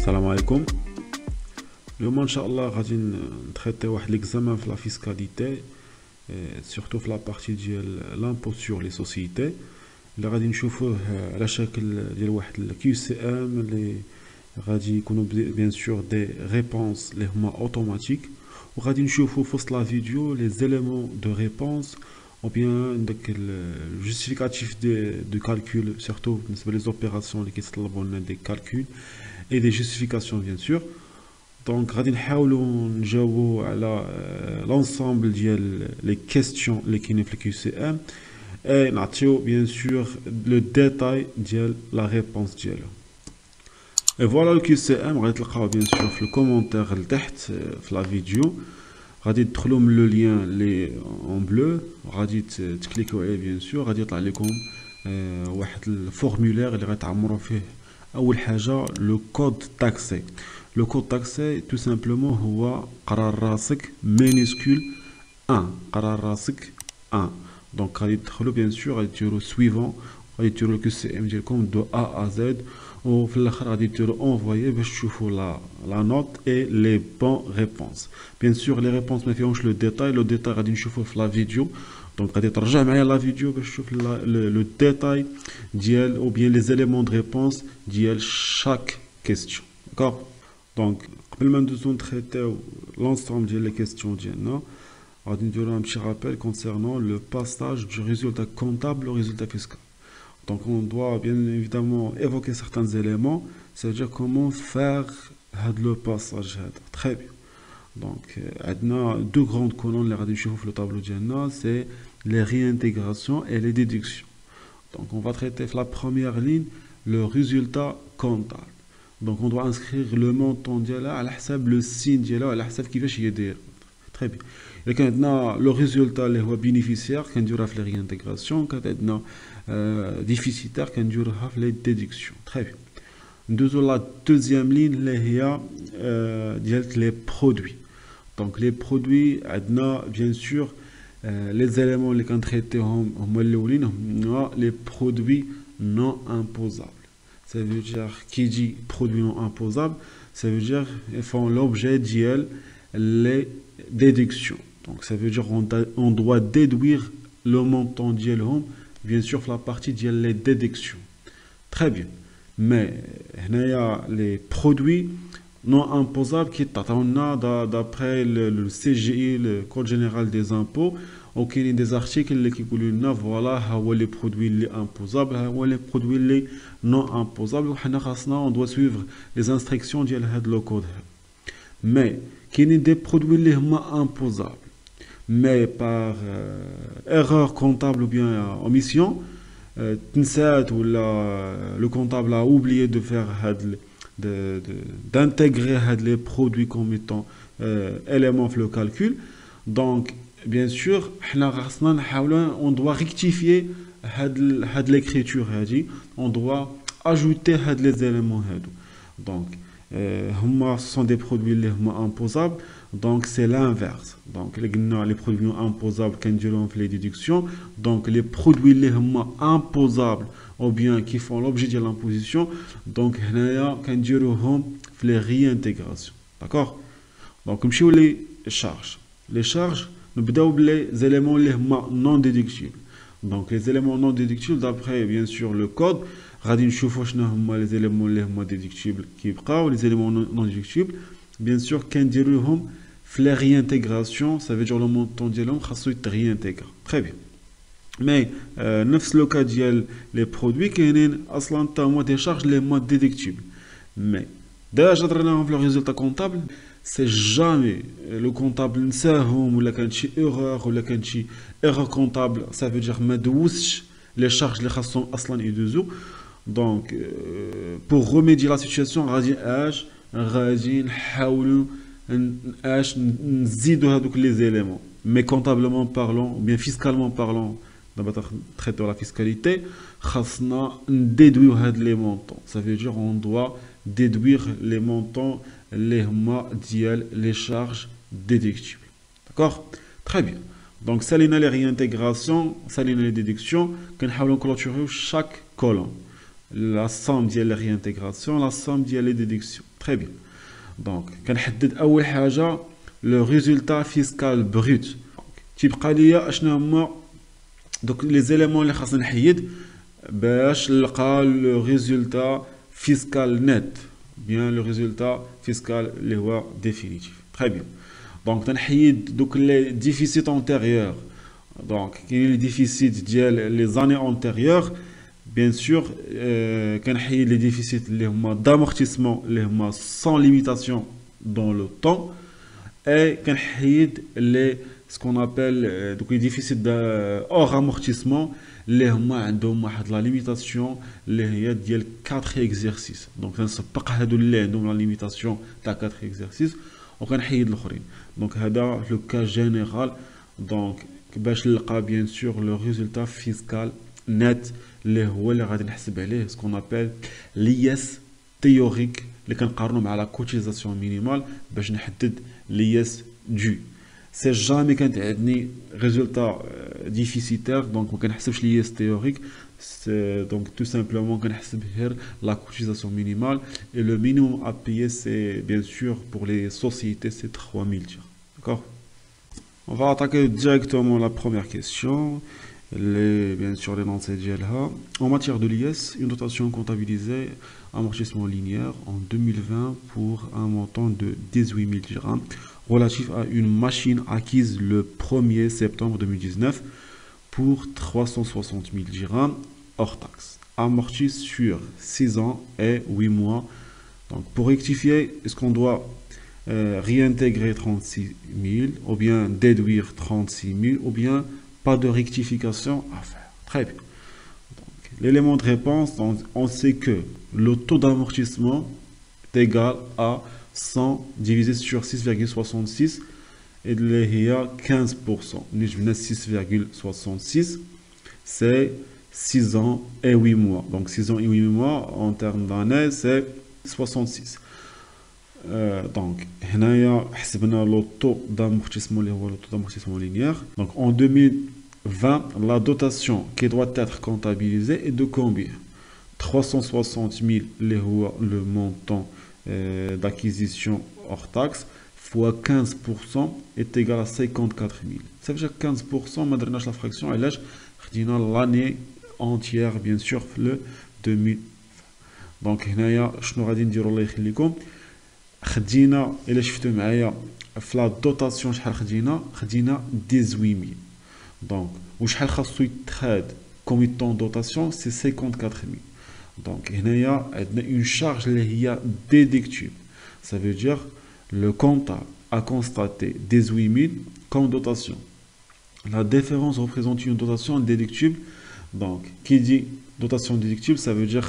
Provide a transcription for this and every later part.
السلام عليكم. اليوم ان شاء الله غادي نتريتي واحد ليكزامان في لا فيسكاليتي، سورتو في لا بارتي ديال لامبو سور لي سوسيتي اللي غادي نشوفوه على شكل ديال واحد الكيو سي ام اللي غادي يكونوا بيان سور دي ريبونس اللي هما اوتوماتيك، وغادي نشوفوا في وسط لا فيديو لي زيليمون دو ريبونس ou bien le justificatif de calcul, surtout les opérations qui sont des calculs et des justifications bien sûr. Donc غادي نحاولوا نجاوبوا على l'ensemble ديال les questions اللي كاينين في الكيو سي ام et نعطيو bien sûr le détail ديال la réponse ديالو. Et voilà le QCM, غادي تلقاو bien sûr في الكومنتير لتحت في la vidéo. غادي تدخلوا من لو لين لي اون بلو، غادي تكليكوا عليه بيان سور، غادي يطلع لكم واحد الفورمولير اللي غتعمروا فيه اول حاجه لو كود تاكسي. لو كود تاكسي تو سامبلومون هو قرار راسك مينيسكول 1، قرار راسك 1. دونك غادي تدخلوا بيان سور، غادي ديروا سويفون، غادي ديروا الكيو سي ام ديالكم دو ا ا زد، وفي الاخر غادي ديروا اونفويي باش تشوفوا لا نوت اي لي بون ريبونس. بيان سور لي ريبونس ما فيهمش لو ديتاي، لو ديتاي غادي نشوفوه في لا فيديو. دونك غادي ترجع معايا لا فيديو باش تشوف لو ديتاي ديال او بيان لي زيليمون دو ريبونس ديال شاك كيستيون. داكوغ. دونك قبل ما ندوزو نتريتيو لونسومبل ديال لي كيستيون ديالنا، غادي نديرو ان بتي رابيل concernant le passage du résultat comptable au résultat fiscal. Donc on doit bien évidemment évoquer certains éléments, c'est-à-dire comment faire le passage. Très bien. Donc on a deux grandes colonnes les غادي نشوفوا في le tableau ديالنا، c'est les réintégrations et les déductions. Donc on va traiter la première ligne, le résultat comptable. Donc on doit inscrire le montant ديالها على حساب le signe ديالها على حساب كيفاش هي دايره. Très bien. إذا كان عندنا لو ريزولتا اللي هو بينيفيسيير كنديروها في لي ريانتيغراسيون، كان عندنا ديفيسيتير كنديروها في لي ديدكسيون. تري بيان. ندوزو لا دوزيام لين اللي هي ديال لي برودوي. دونك لي برودوي عندنا بيان سور لي زيليمون اللي كنتريتيهم هما الاولين هما لي برودوي نون امبوزابل. Ça veut dire qui dit produit non imposable, ça veut dire ils font l'objet ديال les déductions. Donc ça veut dire on doit déduire le montant ديالهم bien sûr la partie ديال les déductions. Très bien. Mais هنايا les produits non imposables qui تعطيونا d'après le CGI, le code général des impôts، وكاينين des articles اللي كيقولوا لنا فوالا ها هو les produits اللي imposables، ها هو les produits اللي non imposables، وحنا خاصنا on doit suivre les instructions ديال هاد لو كود. Mais كاينين des produits اللي هما imposables mais par erreur comptable ou bien omission، تنسات ولا le comptable a oublié de faire d'intégrer les produits comme étant éléments dans le calcul. Donc bien sûr on doit rectifier l'écriture, on doit ajouter les éléments. Donc ce sont des produits imposables, donc c'est l'inverse. Donc les produits imposables qui les déductions, donc les produits imposables ou bien qui font l'objet de l'imposition, donc les réintégrations. D'accord? Donc comme je les charges. Les charges, nous avons les éléments non déductibles. Donc les éléments non déductibles, d'après bien sûr le code, غادي نشوفوا شنو هما les éléments اللي هما déductibles كيبقاو، les éléments non déductibles bien sûr كنديروهم في les réintégrations، ça veut dire le montant ديالهم خاصو يتريانتيغرا. Très bien. Mais نفس لو كا ديال les produits كاينين اصلا حتى هما des charges اللي هما déductibles. Mais ديجا درناهم في le résultat comptable، c'est jamais le comptable نساهم ولا كانت شي erreur ولا كانت شي erreur comptable، ça veut dire ما دوزش les charges اللي خاصهم اصلا يدوزو. Donc pour remédier la situation غادي نحاولوا نزيدوا هذوك les éléments. Mais comptablement parlant ou bien fiscalement parlant، دابا traiter la fiscalité خاصنا نديدويو هاد les montants. Ça veut dire on doit déduire les montants اللي هما ديال les charges déductibles. D'accord? Très bien. Donc salina les réintégrations, salina les déductions, كنحاولوا clôturer chaque colonne. La somme ديال les réintégrations, la somme ديال les déductions. Très bien. Donc كنحدد اول حاجه le résultat fiscal brut. تيبقى ليا اشنا هما دوك لي زيليمون اللي خاصنا نحيد باش نلقى le résultat fiscal net, bien le résultat fiscal اللي هو définitif. Très bien. Donc تنحيد دوك les déficits antérieurs. Donc كاين les déficits ديال les années antérieures. Bien sûr, كنحيد les déficits اللي هما d'amortissement اللي هما sans limitation dans le temps, et كنحيد les ce qu'on appelle donc les déficits hors amortissement اللي هما عندهم واحد la limitation اللي هي ديال 4 exercices. Donc كنسبق هادو اللي عندهم la limitation تاع 4 exercices وكنحيد الاخرين. Donc هذا le cas général. Donc باش نلقى bien sûr le résultat fiscal net اللي هو اللي غادي نحسب عليه ce qu'on appelle l'IS théorique اللي كنقارنو مع la cotisation minimale باش نحدد l'IS dû. سي جامي كانت عندي résultat déficitaire donc ما كنحسبش l'IS théorique. Donc tout simplement كنحسب غير la cotisation minimale et le minimum à payer c'est bien sûr pour les sociétés c'est 3000 dirhams. D'accord. On va attaquer directement la première question. Bien sûr l'énoncé ديالها. En matière de l'IS, une dotation comptabilisée amortissement linéaire en 2020 pour un montant de 18 000 dirhams relatif à une machine acquise le 1er septembre 2019 pour 360 000 dirhams hors taxe, amorti sur 6 ans et 8 mois. Donc pour rectifier, est-ce qu'on doit réintégrer 36 000 ou bien déduire 36 000 ou bien pas de rectification à faire? Très bien. L'élément de réponse, on sait que le taux d'amortissement est égal à 100 divisé sur 6,66 et il y a 15%. 6,66 c'est 6 ans et 8 mois. Donc 6 ans et 8 mois en termes d'années c'est 66. Donc le taux d'amortissement linéaire. Donc en 2020 la dotation qui doit être comptabilisée est de combien? 360 000 le montant d'acquisition hors taxe fois 15% est égal à 54 000. Ça veut dire 15%, ما درناش la fraction علاش خدينا l'année entière bien sûr le 2000. Donc هنايا شنو غادي نديرو الله يخليكم؟ خدينا الا شفتوا معايا في لا دوطاسيون شحال خدينا 18000. دونك وشحال خاصو يتخاد كوميتون دوطاسيون سي 54000. دونك هنايا عندنا اون شارج اللي هي ديديكتيبل. Ça veut dire le comptable a constaté 18000 comme dotation. La différence représente une dotation déductible. Donc qui dit dotation déductible ça veut dire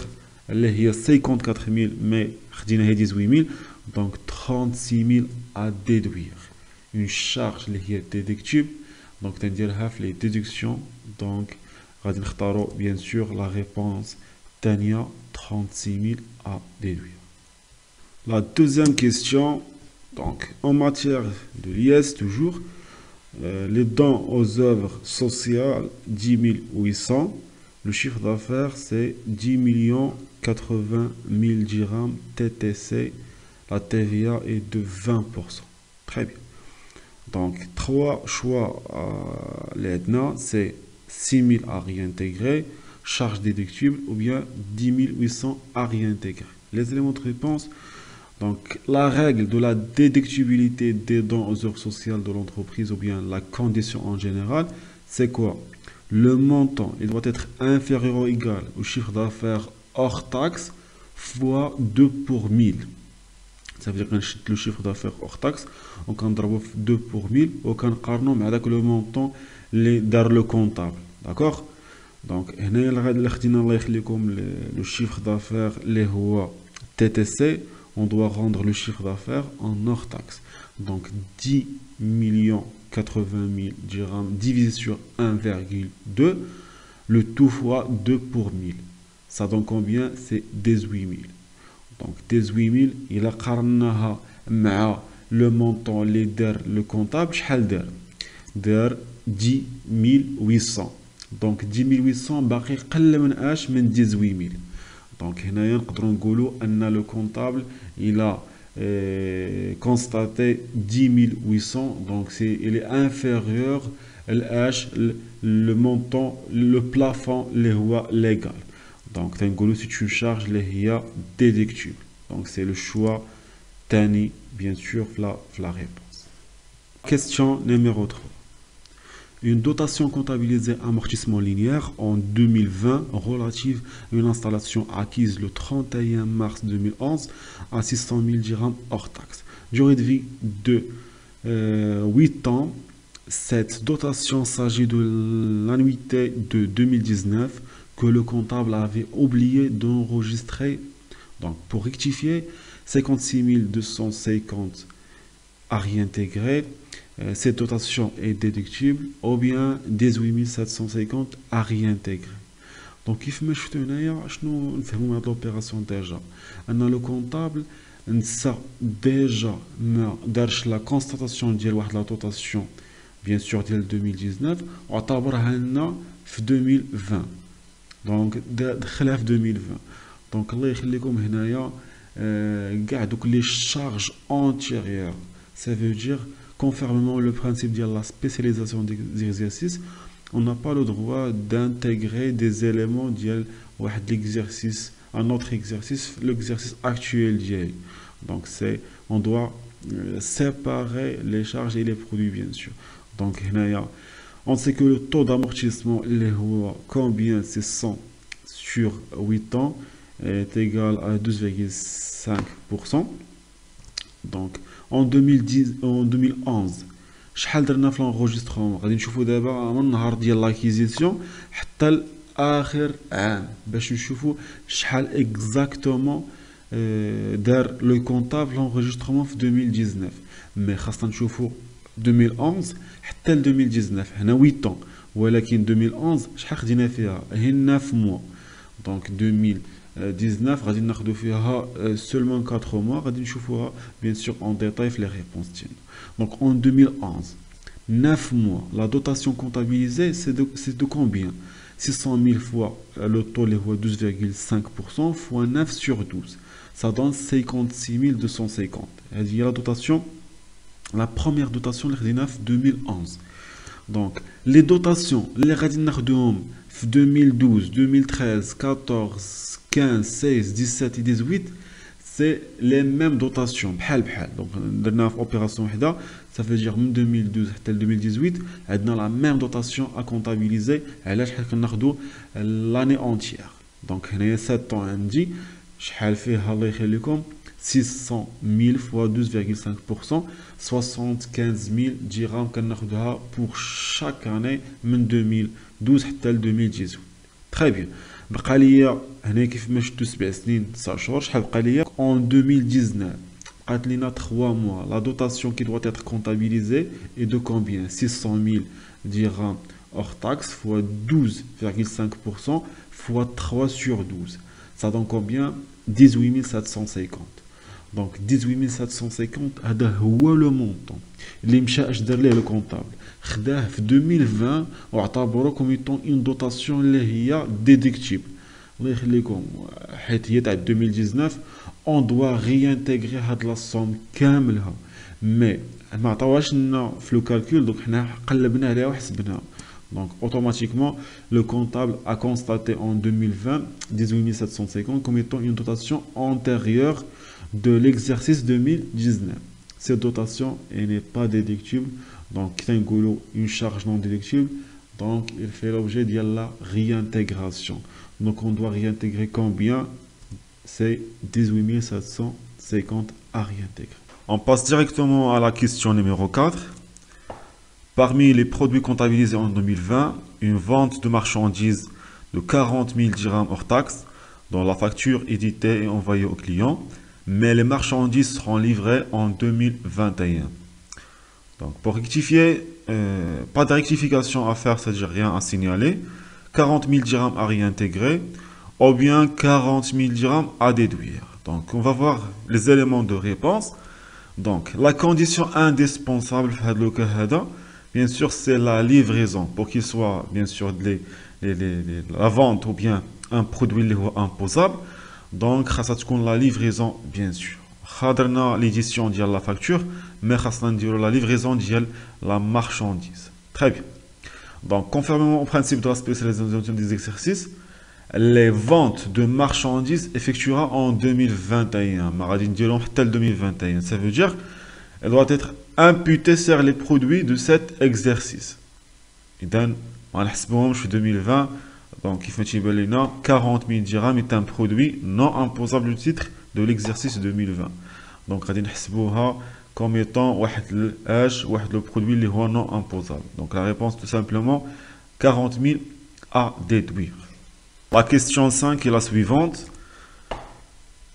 اللي هي 54000 mais خدينا هي 18000. Donc 36 000 à déduire. Une charge qui est déductible. Donc on va faire les déductions. Donc on va bien sûr la réponse Tania 36 000 à déduire. La deuxième question. Donc en matière de l'IS toujours. Les dons aux œuvres sociales 10 800. Le chiffre d'affaires c'est 10 080 000 dirhams TTC. La TVA est de 20%. Très bien. Donc, trois choix l'EDNA, c'est 6 000 à réintégrer, charge déductible ou bien 10 800 à réintégrer. Les éléments de réponse. Donc, la règle de la déductibilité des dons aux œuvres sociales de l'entreprise ou bien la condition en général, c'est quoi? Le montant, il doit être inférieur ou égal au chiffre d'affaires hors taxe fois 2 pour 1000. Ça veut dire qu'on achète le chiffre d'affaires hors taxe, on peut 2 pour 1000, on peut avec le montant dans le comptable. D'accord? Donc, le chiffre d'affaires, TTC, on doit rendre le chiffre d'affaires en hors taxe. Donc, 10 80 000 dirhams divisé sur 1,2, le tout fois 2 pour 1000. Ça donne combien? C'est 18 000. Donc 18 000 il a قارناها مع le montant اللي دار le comptable شحال دار 10 800. Donc 10 800 باقي قل من 18 000. Donc, le comptable, il a constaté 10 800, donc il est inférieur le montant, le plafond légal. Donc, c'est une charge déductible. Donc, c'est le choix Tani, bien sûr, la réponse. Question numéro 3. Une dotation comptabilisée amortissement linéaire en 2020 relative à une installation acquise le 31 mars 2011 à 600 000 dirhams hors taxe. Durée de vie de 8 ans. Cette dotation s'agit de l'annuité de 2019 que le comptable avait oublié d'enregistrer. Donc, pour rectifier, 56 250 à réintégrer. Cette dotation est déductible ou bien 18 750 à réintégrer. Donc, كيف ما شفتوا هنايا شنو نفهموا هاد l'opération déjà. أن le comptable نسى déjà ما دارش la constatation ديال واحد la dotation bien sûr ديال 2019 واعتبرها لنا في 2020. donc دخلها في 2020. donc الله يخليكم هنايا كاع دوك لي charges antérieures. Ça veut dire, conformément au principe de la spécialisation des exercices, on n'a pas le droit d'intégrer des éléments de l'exercice, un autre exercice, l'exercice actuel. Donc, on doit séparer les charges et les produits, bien sûr. Donc, on sait que le taux d'amortissement, combien c'est 100 sur 8 ans, est égal à 12,5%. Donc, en 2011 شحال درنا في l'enregistrement غادي نشوفوا دابا من النهار ديال لاكيزيسيون حتى لاخر عام باش نشوفوا شحال اكزاكتومون دار لو كونطابل l'enregistrement في 2019 مي خاصنا نشوفوا 2011 حتى ل 2019 هنا 8 ans ولكن 2011 شحال خدينا فيها هي 9 mois. donc 2019 غادي ناخذوا فيها seulement 4 mois غادي نشوفوها bien sûr en détail في les réponses ديالنا. donc en 2011 9 mois la dotation comptabilisée c'est de combien 600 000 fois le taux اللي هو 12,5% fois 9 sur 12 ça donne 56 250. هذه هي la dotation, la première dotation اللي خديناها في 2011. donc les dotations اللي غادي ناخذوهم في 2012 2013 14 15 16 17 et 18 c'est les mêmes dotations بحال donc درنا في opération وحده. ça veut dire من 2012 حتى 2018 عندنا la même dotation à comptabiliser. علاش حيت كناخذوا l'année entière. donc هنايا 7 ans عندي شحال فيها الله يخليكم 600 000 fois 12,5% 75 000 dirhams كناخذوها pour chaque année من 2012 حتى 2018. très bien. بقى ليا هنا كيف ما شفتوا 7 سنين 9 شهور شحال بقى ليا en 2019 بقات لينا 3 mois. la dotation qui doit être comptabilisée est de combien 600 000 dirhams hors taxe fois 12,5% fois 3 sur 12 ça donne combien 18 750. donc 18 750 هذا هو le montant اللي مشى اش دار ليه le comptable خداه في 2020 واعتبره comme étant une dotation اللي هي déductible. الله يخليكم حيت هي تاع 2019 on doit réintégrer هاد لا somme كاملها مي ما عطاوهاش لنا في لو كالكول. donc حنا قلبنا عليها وحسبناها. donc automatiquement le comptable a constaté en 2020 18 750 comme étant une dotation antérieure de l'exercice 2019. cette dotation elle n'est pas déductible. donc une charge non déductible, donc il fait l'objet de la réintégration. donc on doit réintégrer combien? c'est 18 750 à réintégrer. On passe directement à la question numéro 4. Parmi les produits comptabilisés en 2020, une vente de marchandises de 40 000 dirhams hors taxe dont la facture éditée et envoyée au client, mais les marchandises seront livrées en 2021. Donc pour rectifier, pas de rectification à faire, c'est-à-dire rien à signaler. 40 000 dirhams à réintégrer ou bien 40 000 dirhams à déduire. Donc on va voir les éléments de réponse. Donc la condition indispensable, bien sûr, c'est la livraison pour qu'il soit bien sûr la vente ou bien un produit imposable. Donc خاصها تكون la livraison bien sûr. خاطرنا l'édition ديال la facture mais خاصنا نديرو la livraison ديال la marchandise. Très bien. Donc conformément au principe de la spécialisation des exercices, les ventes de marchandises effectuera en 2021. Ma غادي نديرهم حتى 2021. Ça veut dire elle doit être imputée sur les produits de cet exercice. إذا ما نحسبوهمش في 2020. Donc كيف ما تيبان لنا 40 000 dirhams est un produit non imposable au titre de l'exercice 2020. Donc غادي نحسبوها comme étant واحد le produit اللي هو non imposable. Donc la réponse tout simplement 40 000 à déduire. La question 5 est la suivante.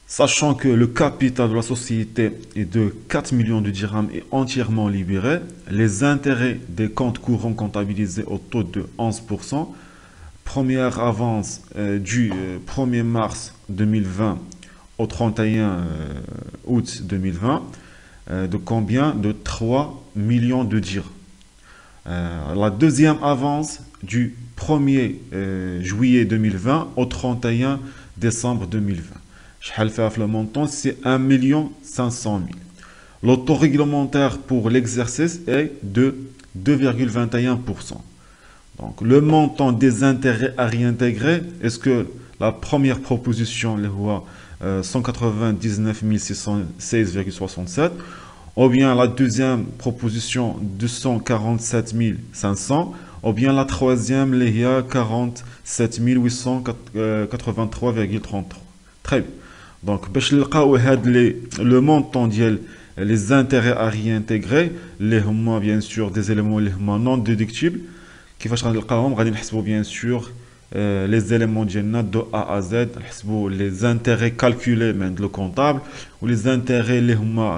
Sachant que le capital de la société est de 4 millions de dirhams et entièrement libéré, les intérêts des comptes courants comptabilisés au taux de 11%, première avance du 1er mars 2020 au 31 août 2020, de combien? De 3 millions de dirhams. La deuxième avance du 1er juillet 2020 au 31 décembre 2020. Le montant, c'est 1 500 000. Le taux réglementaire pour l'exercice est de 2,21%. Donc, le montant des intérêts à réintégrer, est-ce que la première proposition, le 199 616,67, ou bien la deuxième proposition, 247 500, ou bien la troisième, les 47 883,33. Très bien. Donc, le montant les intérêts à réintégrer, les bien sûr des éléments non déductibles, qui va bien sûr les éléments de A à Z, les intérêts calculés de le comptable, ou les intérêts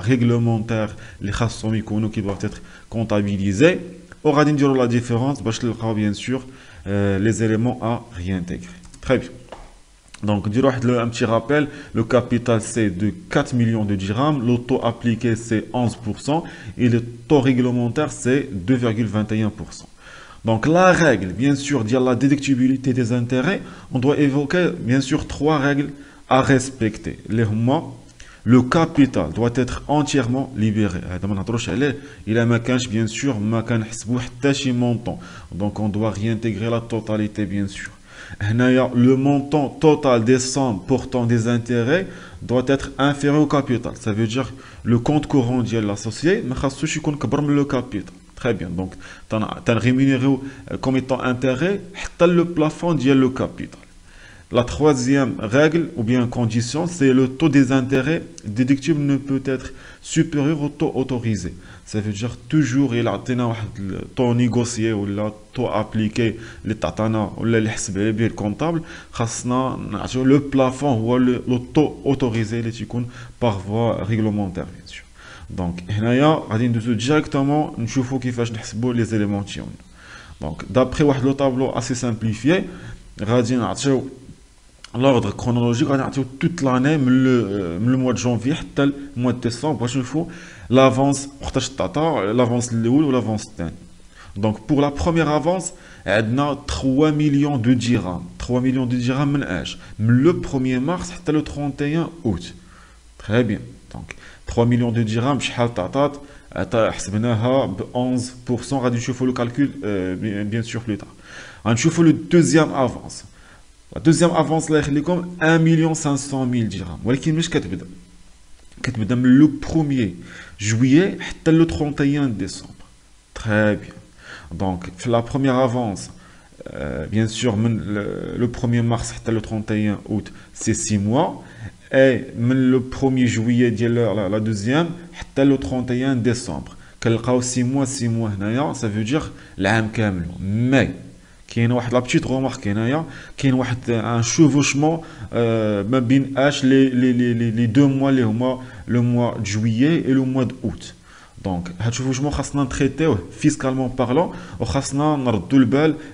réglementaires qui doivent être comptabilisés. On va dire la différence, bien sûr les éléments à réintégrer. Très bien. Donc, un petit rappel, le capital c'est de 4 millions de dirhams, le taux appliqué c'est 11% et le taux réglementaire c'est 2,21%. Donc, la règle, bien sûr, de la déductibilité des intérêts, on doit évoquer, bien sûr, 3 règles à respecter. Le capital doit être entièrement libéré. Il a bien sûr, montant. Donc, on doit réintégrer la totalité, bien sûr. Le montant total des sommes portant des intérêts doit être inférieur au capital. Ça veut dire le compte courant de l'associé, mais le capital. Très bien. Donc, tu as rémunéré comme étant intérêt le plafond le capital. La troisième règle ou bien condition, c'est le taux des intérêts déductibles ne peut être supérieur au taux autorisé. Ça veut dire toujours il a un taux négocié ou le taux appliqué le tatana ou le comptable, le plafond ou le taux autorisé par voie réglementaire bien sûr. Donc, directement nous les éléments. Donc, d'après le tableau assez simplifié, l'ordre chronologique, on a toute l'année, le mois de janvier, le mois de décembre, il faut l'avance, l'avance ou l'avance. Donc, pour la première avance, on a 3 millions de dirhams. 3 millions de dirhams, le 1er mars, le 31 août. Très bien. Donc, 3 millions de dirhams, حسبناها ب 11%. غادي نشوفوا le calcul bien sûr plus tard. غنشوفوا le deuxième avance. La deuxième avance الله يخليكم 1 500 000 dirhams. ولكن مش كتبدا من le 1er juillet حتى le 31 décembre. Très bien. Donc la première avance bien sûr le 1er mars حتى le 31 août c'est 6 mois. Et le 1er juillet, la deuxième, le 31 décembre. 6 mois, ça veut dire l'année كامل. Mais, il y a une petite remarque, il y a un chevauchement les 2 mois, le mois de juillet et le mois d'août. Donc, je vais traiter fiscalement parlant,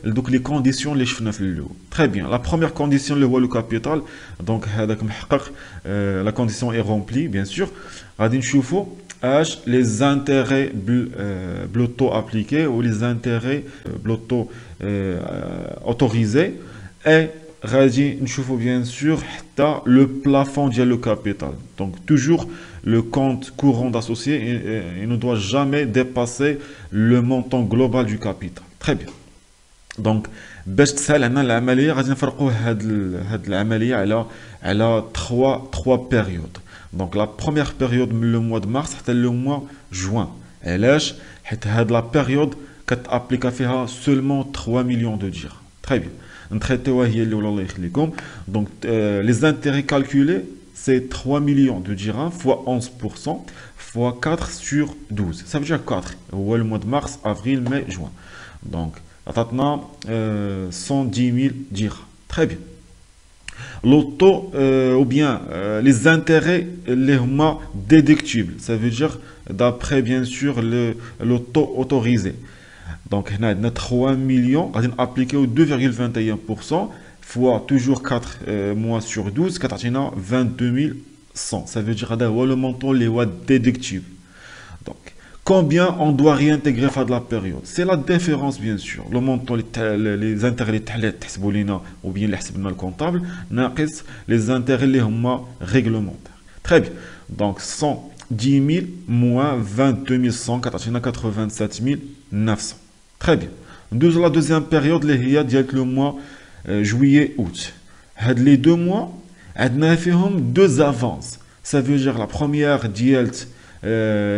donc les conditions les très bien. La première condition, le capital, donc la condition est remplie, bien sûr. Les intérêts blotto appliqués ou les intérêts blotto autorisés et غادي نشوفوا bien sûr حتى le plafond ديال le capital. Donc toujours le compte courant d'associé il ne doit jamais dépasser le montant global du capital. Très bien. Donc باش تسهل عنا العمليه غادي نفرقوا هاد العمليه على 3 périodes. Donc la première période من le mois de mars حتى le mois juin. علاش؟ حيت هاد la période كتابليكا فيها seulement 3 millions de dirhams. Très bien. نتريتيوها هي الاولى الله يخليكم. Donc les intérêts calculés c'est 3 millions de dirhams fois 11% fois 4 sur 12. Ça veut dire 4. هو le mois de mars, avril, mai, juin. Donc عطاتنا 110 000 dirhams. Très bien. L'auto ou bien les intérêts les huma déductibles. Ça veut dire d'après bien sûr l'auto autorisé. Donc on a 3 millions, on va appliquer au 2,21% fois toujours 4 mois sur 12, 22 100. Ça veut dire le montant les déductible. Donc combien on doit réintégrer fin de la période? C'est la différence bien sûr. Le montant les intérêts ou bien le comptable, les intérêts les réglementaires. Très bien. Donc 110 000 moins 22 100, 87 900. Très bien. La deuxième période, le mois juillet-août. Les 2 mois, on a fait 2 avances. Ça veut dire la première,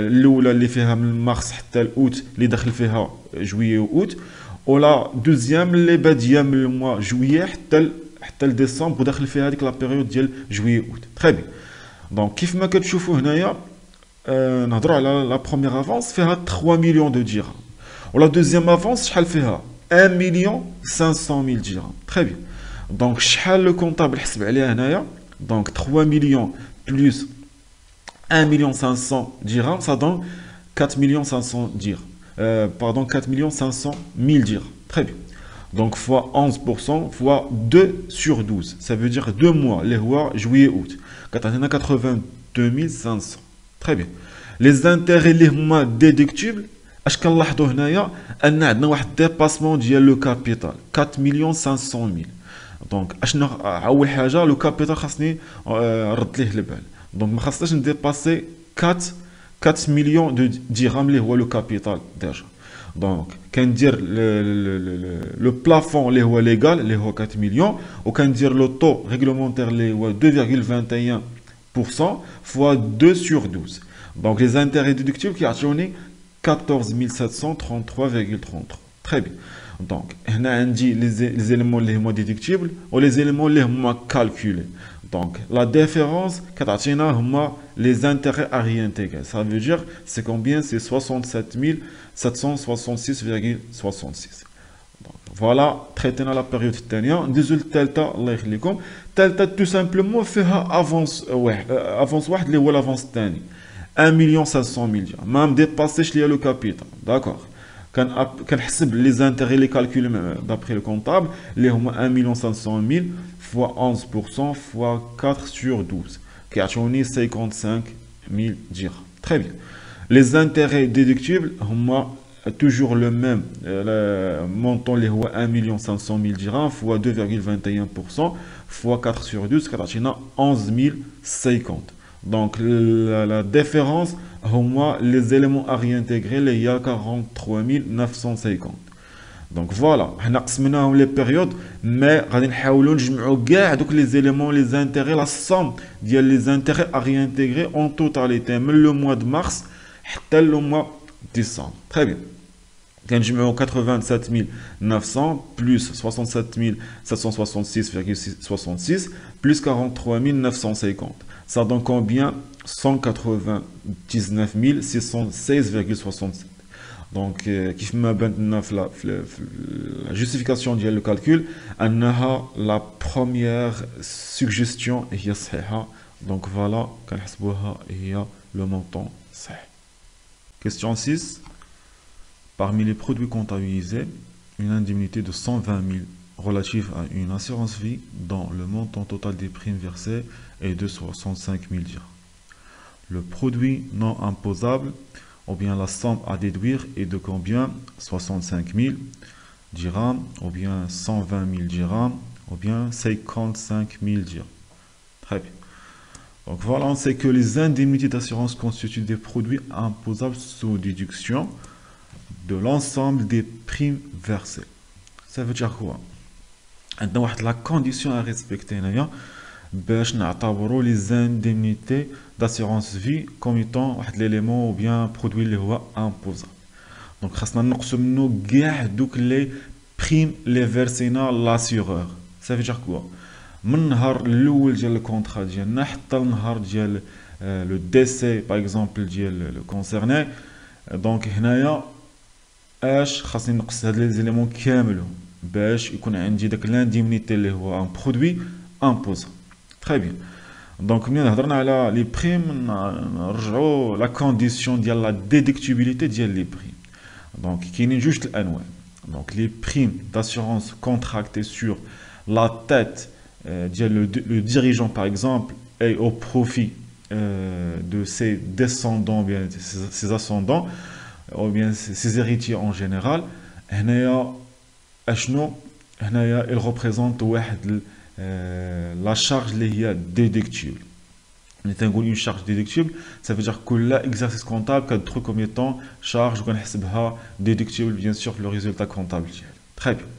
l'oula اللي فيها من mars حتى août اللي دخل فيها juillet ou août. ولا deuxième اللي باديه من الموا juillet حتى décembre وداخل فيها هذيك لا بيريود ديال juillet août. Très bien. Donc كيف ما كتشوفوا هنايا نهضروا على la première avance فيها 3 millions de dirhams. ولا deuxième avance شحال فيها 1 million 500 000 dirhams. Très bien. Donc شحال le comptable حسب عليها هنايا. Donc 3 millions plus 1 million 500 dirhams, ça donne 4 millions 500 dirhams. Pardon, 4 millions 500 000 dirhams. Très bien. Donc, fois 11%, fois 2 sur 12. Ça veut dire 2 mois, les mois juillet-août. 82 500. Très bien. Les intérêts, les mois déductibles, اش كنلاحظوا هنايا ان عندنا واحد ديباسمون ديال لو كابيتال 4 مليون 500 000. دونك اشنو اول حاجه لو كابيتال خاصني نرد ليه البال. Donc, je vais dépasser 4 millions de dirhams, qui est le capital déjà. Donc, quand dire le plafond qui est légal, qui est 4 millions, ou quand dire le taux réglementaire qui est 2,21% fois 2 sur 12. Donc, les intérêts déductibles qui sont 14 733,33. Très bien. Donc, on a dit les éléments les moins déductibles ou les éléments les moins calculés. Donc, la différence, les intérêts à réintégrer. Ça veut dire, c'est combien? C'est 67 766,66. Voilà, traité dans la période dernière. Désolé, Delta, Delta, tout simplement, fait avance, avance, l'avance dernier. 1 500 000. Même dépassé le capital. D'accord. Quand les intérêts, les calculs d'après le comptable, les 1 500 000 fois 11% fois 4 sur 12, qui a 55 000 dirhams. Très bien. Les intérêts déductibles, toujours le même montant, les 1 500 000 dirhams fois 2,21% fois 4 sur 12, qui a 11 050. Donc la différence, les éléments à réintégrer, il y a 43 950. Donc voilà, on a les périodes, mais on va les éléments, les intérêts, la somme des intérêts à réintégrer en totalité, même le mois de mars, jusqu'au le mois de décembre. Très bien. Quand je mets 87 900 plus 67 766,66 plus 43 950. Ça donne combien? 199 616,67. Donc, qui me la justification du calcul, la première suggestion est صحيحة. Donc voilà, le montant. Question 6. Parmi les produits comptabilisés, une indemnité de 120 000 relative à une assurance vie dont le montant total des primes versées est de 65 000 dirhams. Le produit non imposable, ou bien la somme à déduire est de combien? 65 000 dirhams, ou bien 120 000 dirhams, ou bien 55 000 dirhams. Très bien. Donc voilà, on sait que les indemnités d'assurance constituent des produits imposables sous déduction de l'ensemble des primes versées. Ça veut dire quoi? عندنا la condition à respecter هنايا باش نعتبروا les indemnités d'assurance vie comme étant واحد l'élément ou bien produit اللي هو imposable. Donc خاصنا نقصوا منه كاع دوك les primes les versena l'assureur. Ça veut dire quoi? من النهار الاول ديال الكونطرا ديالنا حتى النهار ديال لو ديسي باغ اكزومبل ديال لو كونسيرني. دونك هنايا اش خاصني نقص هاد لي زيليمون كاملهم باش يكون عندي داك لانديمنيتي اللي هو ان برودوي امبوزا. تري بيان. دونك ملي هضرنا على لي بريم نرجعوا لا كونديسيون ديال لا ديدكتيبيليتي ديال لي بريم. دونك كاينين جوج الانواع. دونك لي بريم داسيورونس كونتراكتي سور لا تيت le dirigeant par exemple est au profit de ses descendants, bien ses ascendants, ou bien ses héritiers en général. Il représente la charge déductible. Une charge déductible, ça veut dire que l'exercice comptable, quand truc comme étant charge, déductible bien sûr le résultat comptable. Très bien.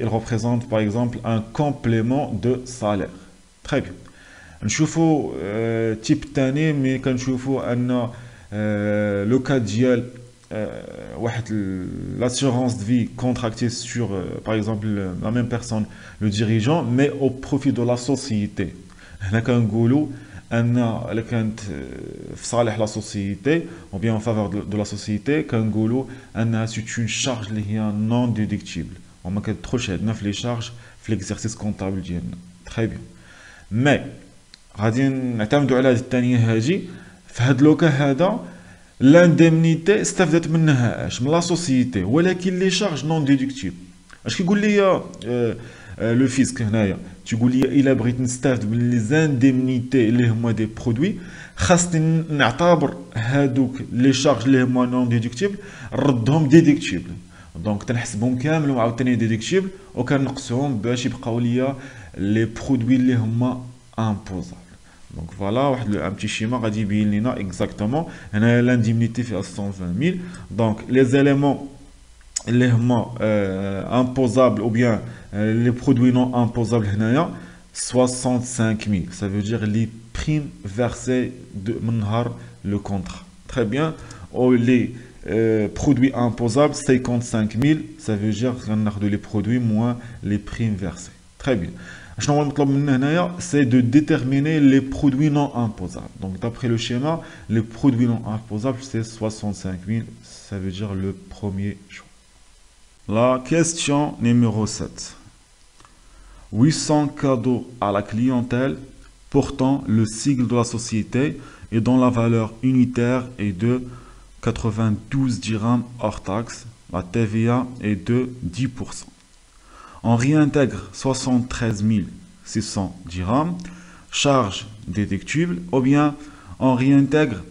Il représente par exemple un complément de salaire. Très bien. نشوفوا type تاني mais كنشوفوا أن le cas ديال واحد l'assurance de vie contractée sur par exemple la même personne le dirigeant mais au profit de la société. هنا كنقولوا أن اللي كانت في صالح لا سوسيتي ou bien en faveur de la société كنقولوا أنها c'est une charge اللي هي non déductible وما كتدخلش عندنا في لي شارج في l'exercice comptable ديالنا. très bien. mais غادي نعتمدوا على هذه الثانيه هذه في هذا لوكا هذا لانديمنيتي استفدت منها اش من لا سوسيتي ولكن لي شارج نون ديدكتيبل. اش كيقول لي لو فيسك هنايا تيقول لي الا بغيت نستافد من لي زانديمنيتي اللي هما دي برودوي خاصني نعتبر هادوك لي شارج اللي هما نون ديدكتيبل نردهم ديدكتيبل. دونك تنحسبهم كامل وعاوتاني ديدكتيبل وكنقصهم باش يبقاو ليا لي برودوي اللي هما امبوزابل. دونك فوالا واحد ان بتي شيما غادي يبين لينا اكزاكتومون هنايا لانديمنيتي فيها 120000. دونك لي زيليمون اللي هما امبوزابل او بيان لي برودوي نون امبوزابل هنايا 65000. ça veut dire les primes versées من نهار le contrat. très bien. ou les produits imposables 55000. ça veut dire غناخذوا les produits moins les primes versées. très bien. شنو هو المطلوب منا هنايا c'est de déterminer les produits non imposables. donc d'après le schéma les produits non imposables c'est 65000. ça veut dire le premier choix. La question numéro 7. 800 cadeaux à la clientèle portant le sigle de la société et dont la valeur unitaire est de 92 dirhams hors taxe. La TVA est de 10%. On réintègre 73 600 dirhams, charge déductible, ou bien on réintègre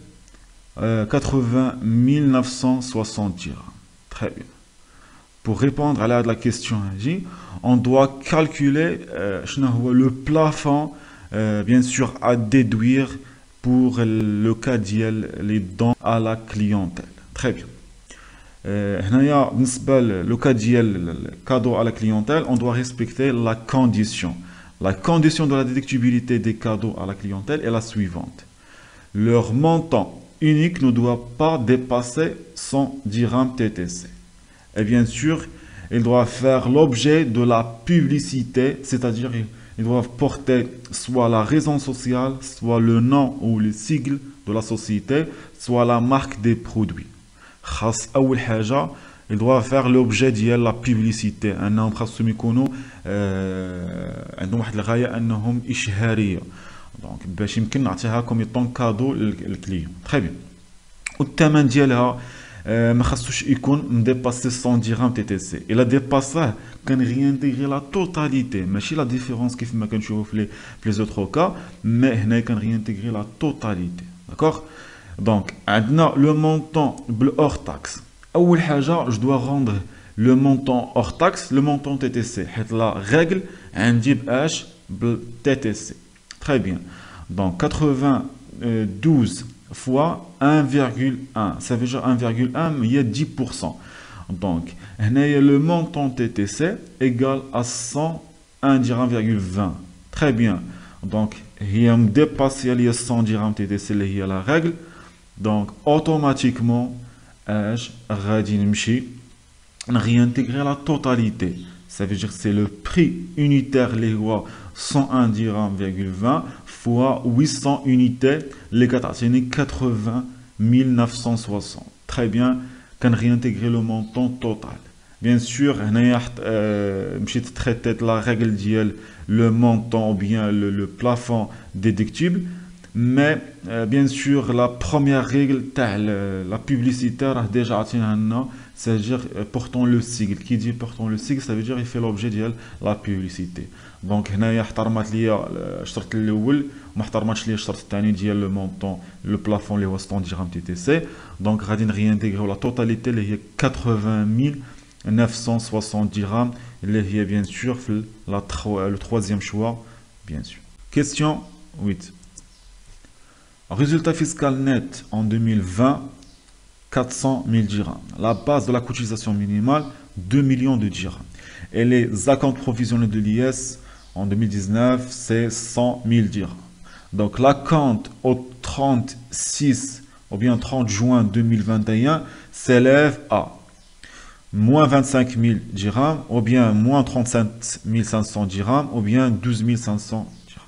80 960 dirhams. Très bien. Pour répondre à la question, on doit calculer le plafond, bien sûr, à déduire pour le cas des dons à la clientèle. Très bien. Le cas du cadeau à la clientèle, on doit respecter la condition. La condition de la déductibilité des cadeaux à la clientèle est la suivante. Leur montant unique ne doit pas dépasser 100 dirhams TTC. Et bien sûr, ils doivent faire l'objet de la publicité, c'est-à-dire ils doivent porter soit la raison sociale, soit le nom ou le sigle de la société, soit la marque des produits. Ils doivent faire l'objet de la publicité. أنهم خاصهم يكونوا عندهم واحد الغاية أنهم إشهارية. دونك باش يمكن نعطيها كوم يطون كادو للكليون. تري بيان. والثمن ديالها ما خاصوش يكون مديباسي 100 درهم تي تي سي. الا ديباساه كان ريانتيغري لا توتاليتي ماشي لا ديفيرونس كيف ما كنشوفوا في لي زوتر كا مي هنا كان ريانتيغري لا توتاليتي. داكوغ. دونك عندنا لو مونطون بالأور تاكس. اول حاجه جو دوا روندر le montant hors taxe, le montant TTC. La règle, عندي بH TTC. Très bien. Donc 92 fois 1,1. Ça veut dire 1,1, mais il y a 10%. Donc, le montant TTC égale à 101 dirhams,20. Très bien. Donc, il y a dépassé les 100 dirhams TTC, il y a la règle. Donc, automatiquement, je vais réintégrer la totalité. Ça veut dire que c'est le prix unitaire, les rois, 101 dirhams,20 fois 800 unités, les 80 960. Très bien, quand réintégrer le montant total. Bien sûr, je traiter la règle d'IL, le montant ou bien le plafond déductible. Mais bien sûr, la première règle, la publicitaire, déjà c'est-à-dire portant le sigle. Qui dit portant le sigle, ça veut dire qu'il fait l'objet de la publicité. Donc, هنايا احترمت لي الشرط الاول وما احترمتش لي الشرط الثاني ديال le montant, le plafond اللي هو 100 dirhams TTC. Donc, غادي réintégrer la totalité اللي هي 80 960 dirhams اللي هي bien sûr le troisième choix, bien sûr. Question 8. Résultat fiscal net en 2020, 400 000 dirhams. La base de la cotisation minimale, 2 millions de dirhams. Et les acomptes provisionnels de l'IS en 2019, c'est 100 000 dirhams. Donc l'acompte au 36 ou bien 30 juin 2021 s'élève à moins 25 000 dirhams, ou bien moins 37 500 dirhams, ou bien 12 500 dirhams.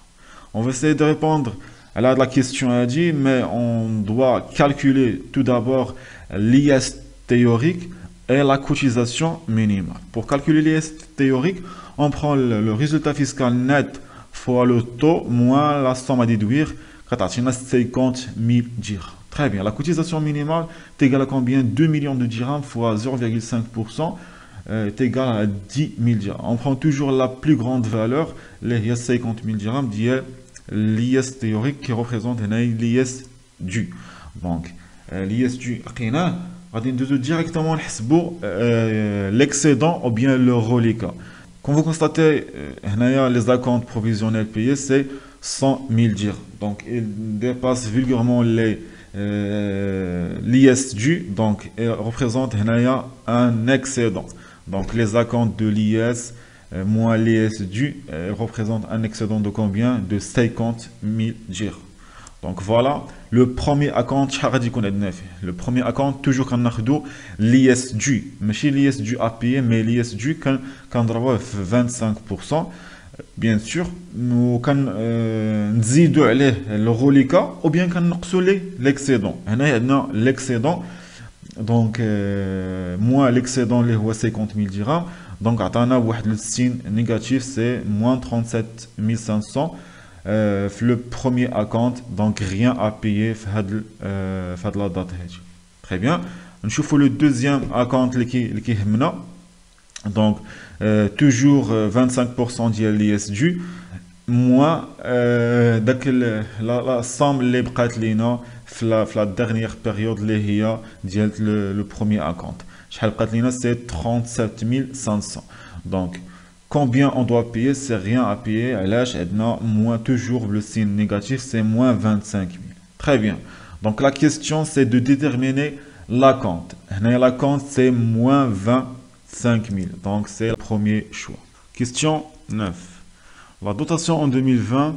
On va essayer de répondre à la question a dit, mais on doit calculer tout d'abord l'IS théorique et la cotisation minimale. Pour calculer l'IS théorique, on prend le résultat fiscal net fois le taux moins la somme à déduire, 50 000 dirhams. Très bien. La cotisation minimale est égale à combien? 2 millions de dirhams fois 0,5% est égal à 10 000 dirhams. On prend toujours la plus grande valeur, les 50 000 dirhams, d'IS l'IS théorique qui représente l'IS dû. Donc, l'IS dû, on va directement l'excédent ou bien le reliquat. Comme vous constatez, les acomptes provisionnels payés, c'est 100 000 dirhams. Donc, il dépasse vulgairement l'IS dû, donc il représente un excédent. Donc, les acomptes de l'IS moins l'IS dû représente un excédent de combien? De 50 000 dirhams. Donc voilà, le premier acompte, le premier acompte, toujours qu'on a l'IS dû, mais chez l'IS dû à payer, mais l'IS dû quand 25%, bien sûr, nous quand nzidu عليه le reliquat ou bien quand نقصوا l'excédent. هنا l'excédent, donc moins l'excédent اللي هو 50 000 dirhams. Donc, le signe négatif, c'est moins 37 500. Le premier acompte, donc rien à payer la date. Très bien. Nous avons le deuxième acompte qui est donc toujours 25% de l'IS dû, moins la somme les la dernière période le premier acompte. C'est 37 500. Donc, combien on doit payer? C'est rien à payer. Moins toujours le signe négatif, c'est moins 25 000. Très bien. Donc, la question, c'est de déterminer l'acompte. L'acompte, c'est moins 25 000. Donc, c'est le premier choix. Question 9. La dotation en 2020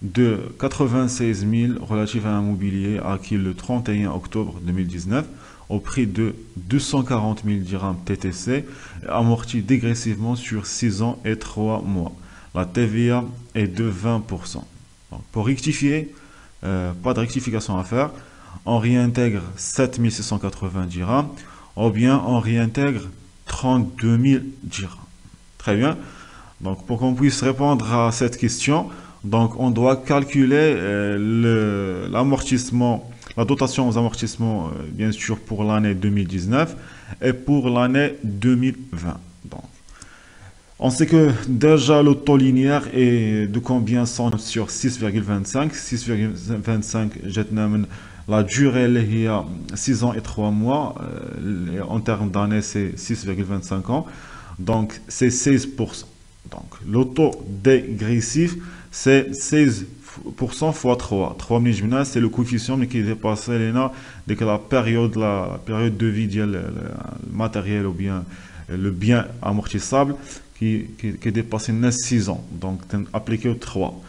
de 96 000 relative à un mobilier acquis le 31 octobre 2019 au prix de 240 000 dirhams TTC, amorti dégressivement sur 6 ans et 3 mois. La TVA est de 20%. Donc, pour rectifier, pas de rectification à faire, on réintègre 7 680 dirhams, ou bien on réintègre 32 000 dirhams. Très bien. Donc, pour qu'on puisse répondre à cette question, donc on doit calculer l'amortissement, la dotation aux amortissements, bien sûr, pour l'année 2019 et pour l'année 2020. Donc, on sait que déjà le taux linéaire est de combien? 100 sur 6,25. 6,25, la durée il y a 6 ans et 3 mois, en termes d'années c'est 6,25 ans, donc c'est 16%. Donc l'auto dégressif c'est 16% fois 3. 3 c'est le coefficient qui est dépassé dès que la période de vie du matériel ou bien le bien amortissable qui est dépassé 6 ans. Donc appliqué au 3.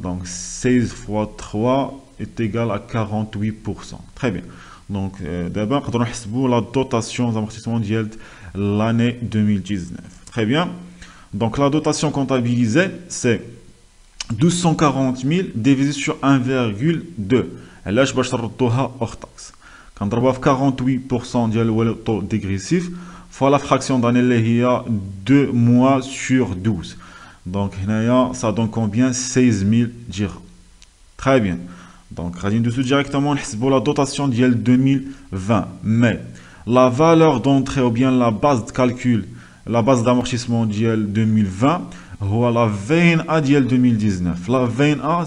Donc 16 fois 3 est égal à 48%. Très bien. Donc d'abord, on va la dotation d'amortissement de l'année 2019. Très bien. Donc la dotation comptabilisée, c'est 240 000 divisé sur 1,2. Et là, je vais hors taxe. Quand on va 48% de taux dégressif, fois la fraction d'année, il y a 2 mois sur 12. Donc, ça donne combien? 16 000 dirhams. Très bien. Donc, on va dessous directement la dotation de 2020. Mais la valeur d'entrée ou bien la base de calcul, la base d'amortissement de 2020, voilà la VNA de 2019. La VNA,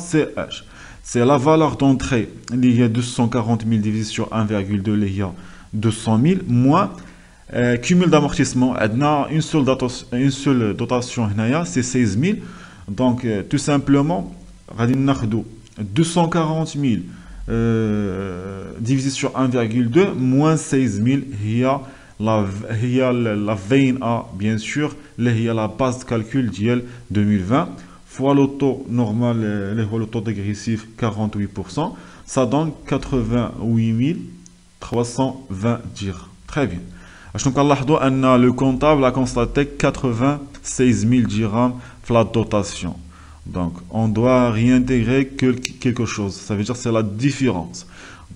c'est la valeur d'entrée. Il y a 240 000 divisé sur 1,2, il y a 200 000, moins cumul d'amortissement. Une seule dotation, c'est 16 000. Donc, tout simplement, 240 000 divisé sur 1,2 moins 16 000, il y a la VNA, bien sûr, il y a la base de calcul de 2020, fois le taux normal, le taux dégressif 48%, ça donne 88 320 dirhams. Très bien. Donc, le comptable a constaté 96 000 dirhams pour la dotation. Donc, on doit réintégrer quelque chose. Ça veut dire que c'est la différence.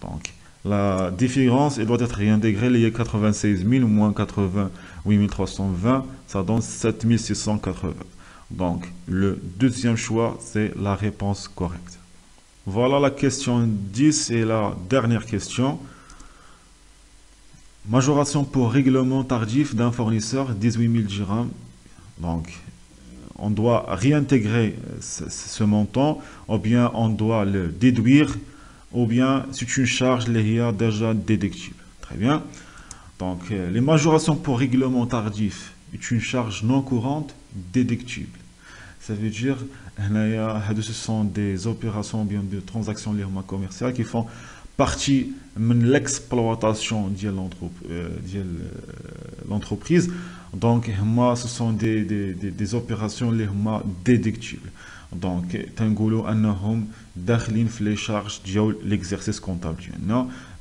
Donc, la différence, elle doit être réintégrée. Il y a 96 000 moins 88 320, ça donne 7 680. Donc, le deuxième choix, c'est la réponse correcte. Voilà la question 10 et la dernière question. Majoration pour règlement tardif d'un fournisseur, 18 000 dirhams. Donc, on doit réintégrer ce montant, ou bien on doit le déduire, ou bien c'est une charge déjà déductible. Très bien. Donc, les majorations pour règlement tardif est une charge non courante déductible. Ça veut dire que ce sont des opérations ou bien des transactions commerciales qui font partie de l'exploitation de l'entreprise. Donc, ce sont des opérations déductibles. Donc, تنقولوا أنهم داخلين في les charges de l'exercice comptable.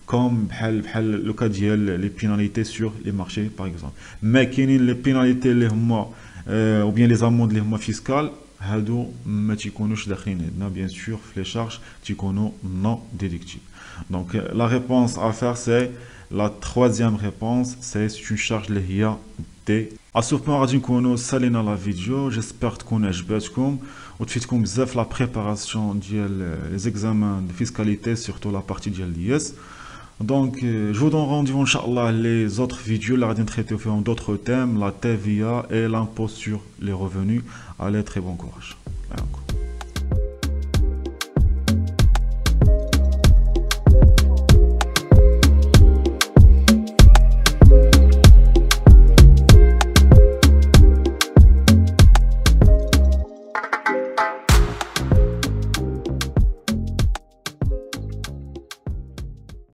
Comme le cas les pénalités sur les marchés, par exemple. Mais les pénalités ou bien les amendes fiscales, هادو ما تيكونوش داخلين هنا bien sûr les charges تيكونوا non déductibles. Donc la réponse à faire c'est la troisième réponse, c'est une charge اللي هي دي. À ce point غادي نكونوا سالينا la vidéo, j'espère تكون عجبتكم وتفيدكم بزاف la préparation ديال les examens de fiscalité, surtout la partie ديال l'IS. Donc, je vous donne rendez-vous, Inch'Allah, les autres vidéos, là, on traiter d'autres thèmes, la TVA et l'impôt sur les revenus. Allez, très bon courage.